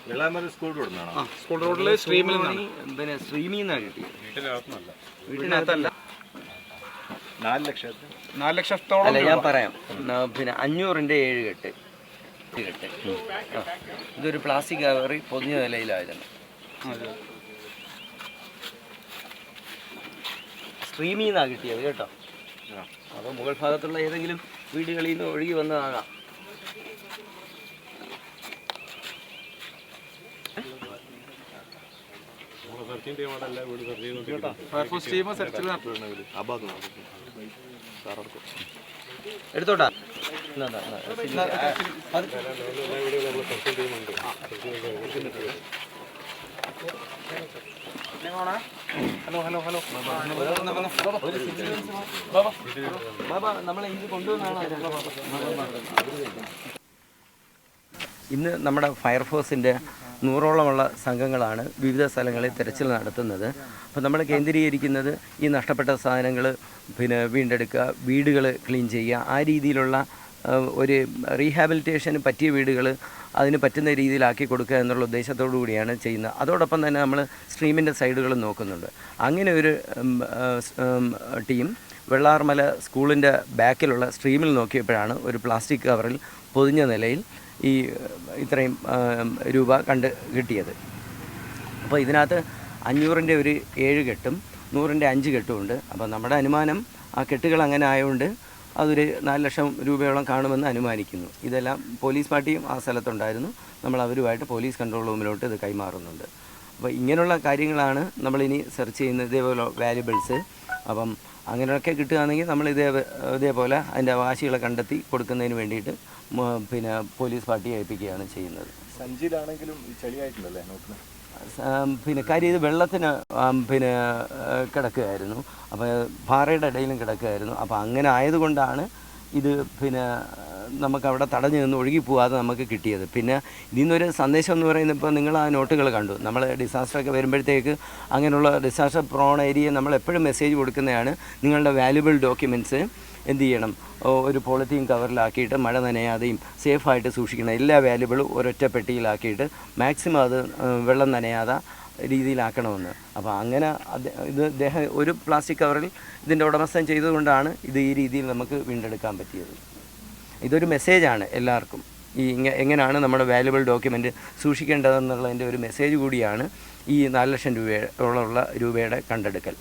School റോഡിലെ സ്ട്രീമിൽ നിന്നാണ് പിന്നെ സ്ട്രീമിൽ നിന്നാണ് കിട്ടിയത്. വീട്ടിനകത്തല്ല. 4 ലക്ഷം. 4 ലക്ഷത്തോളം. അല്ല, ഞാൻ പറയാം. പിന്നെ 500ൻ്റെ 7 കെട്ട്. ഇതൊരു പ്ലാസ്റ്റിക് കവറി പൊതിഞ്ഞ നിലയിലായിരുന്നു. സ്ട്രീമിൽ നിന്നാണ് കിട്ടിയത് കേട്ടോ. അപ്പോൾ മുകൾ ഭാഗത്തുള്ള ഏതെങ്കിലും വീടുകളിൽ നിന്ന് ഒഴുകി വന്നതാകാം. ഫയർഫോഴ്സ് ടീം സെർച്ചിൽ എടുത്തോട്ടാ. ഹലോ ഹലോ ഹലോ ബാബാ, നമ്മളെ ഇത് കൊണ്ടുവന്നാണ്. ഇന്ന് നമ്മുടെ ഫയർഫോഴ്സിൻ്റെ 100ഓളമുള്ള സംഘങ്ങളാണ് വിവിധ സ്ഥലങ്ങളിൽ തിരച്ചിൽ നടത്തുന്നത്. അപ്പോൾ നമ്മൾ കേന്ദ്രീകരിക്കുന്നത് ഈ നഷ്ടപ്പെട്ട സാധനങ്ങൾ പിന്നെ വീണ്ടെടുക്കുക, വീടുകൾ ക്ലീൻ ചെയ്യുക, ആ രീതിയിലുള്ള ഒരു റീഹാബിലിറ്റേഷന് പറ്റിയ വീടുകൾ അതിന് പറ്റുന്ന രീതിയിലാക്കി കൊടുക്കുക എന്നുള്ള ഉദ്ദേശത്തോടു കൂടിയാണ് ചെയ്യുന്നത്. അതോടൊപ്പം തന്നെ നമ്മൾ സ്ട്രീമിൻ്റെ സൈഡുകളും നോക്കുന്നുണ്ട്. അങ്ങനെ ഒരു ടീം വെള്ളാർമല സ്കൂളിൻ്റെ ബാക്കിലുള്ള സ്ട്രീമിൽ നോക്കിയപ്പോഴാണ് ഒരു പ്ലാസ്റ്റിക് കവറിൽ പൊതിഞ്ഞ നിലയിൽ ഈ ഇത്രയും രൂപ കിട്ടിയത്. അപ്പോൾ ഇതിനകത്ത് 500ൻ്റെ ഒരു 7 കെട്ടും 100ൻ്റെ 5 കെട്ടും ഉണ്ട്. അപ്പോൾ നമ്മുടെ അനുമാനം ആ കെട്ടുകൾ അങ്ങനെ ആയതുകൊണ്ട് അതൊരു 4 ലക്ഷം രൂപയോളം കാണുമെന്ന് അനുമാനിക്കുന്നു. ഇതെല്ലാം പോലീസ് പാർട്ടിയും ആ സ്ഥലത്തുണ്ടായിരുന്നു. നമ്മൾ അവരുമായിട്ട് പോലീസ് കൺട്രോൾ റൂമിലോട്ട് ഇത് കൈമാറുന്നുണ്ട്. അപ്പോൾ ഇങ്ങനെയുള്ള കാര്യങ്ങളാണ് നമ്മളിനി സെർച്ച് ചെയ്യുന്നത്, ഇതേപോലെ വാല്യുബിൾസ്. അപ്പം അങ്ങനെയൊക്കെ കിട്ടുകയാണെങ്കിൽ നമ്മൾ ഇതേപോലെ അതിൻ്റെ അവകാശികളെ കണ്ടെത്തി കൊടുക്കുന്നതിന് വേണ്ടിയിട്ട് പിന്നെ പോലീസ് പാർട്ടിയെ ഏൽപ്പിക്കുകയാണ് ചെയ്യുന്നത്. സഞ്ചിയിലാണെങ്കിലും ചളിയായിട്ടുണ്ടല്ലേ നോക്കുന്നത്. പിന്നെ കാര്യം ഇത് വെള്ളത്തിന് പിന്നെ കിടക്കുകയായിരുന്നു. അപ്പോൾ പാറയുടെ ഇടയിലും കിടക്കുകയായിരുന്നു. അപ്പോൾ അങ്ങനെ ആയതുകൊണ്ടാണ് ഇത് പിന്നെ നമുക്കവിടെ തടഞ്ഞു നിന്ന് ഒഴുകി പോകാതെ നമുക്ക് കിട്ടിയത്. പിന്നെ ഇതിൽ നിന്നൊരു സന്ദേശം എന്ന് പറയുന്നത്, ഇപ്പോൾ നിങ്ങൾ ആ നോട്ടുകൾ കണ്ടു. നമ്മൾ ഡിസാസ്റ്ററൊക്കെ വരുമ്പോഴത്തേക്ക് അങ്ങനെയുള്ള ഡിസാസ്റ്റർ പ്രോൺ ഏരിയയെ നമ്മൾ എപ്പോഴും മെസ്സേജ് കൊടുക്കുന്നതാണ്, നിങ്ങളുടെ വാല്യുബിൾ ഡോക്യുമെൻറ്റ്സ് എന്ത് ചെയ്യണം, ഒരു പോളിത്തീൻ കവറിലാക്കിയിട്ട് മഴ നനയാതെയും സേഫായിട്ട് സൂക്ഷിക്കണം. എല്ലാ വാല്യുബിളും ഒരൊറ്റ പെട്ടിയിലാക്കിയിട്ട് മാക്സിമം അത് വെള്ളം നനയാതെ രീതിയിലാക്കണമെന്ന്. അപ്പോൾ അങ്ങനെ ഇത് അദ്ദേഹം ഒരു പ്ലാസ്റ്റിക് കവറിൽ ഇതിൻ്റെ ഉടമസ്ഥൻ ചെയ്തുകൊണ്ടാണ് ഇത് ഈ രീതിയിൽ നമുക്ക് വീണ്ടെടുക്കാൻ പറ്റിയത്. ഇതൊരു മെസ്സേജാണ് എല്ലാവർക്കും, ഈ എങ്ങനെയാണ് നമ്മുടെ വാല്യുബിൾ ഡോക്യുമെൻറ്റ് സൂക്ഷിക്കേണ്ടതെന്നുള്ളതിൻ്റെ ഒരു മെസ്സേജ് കൂടിയാണ് ഈ 4 ലക്ഷം രൂപയോളമുള്ള രൂപയുടെ കണ്ടെടുക്കൽ.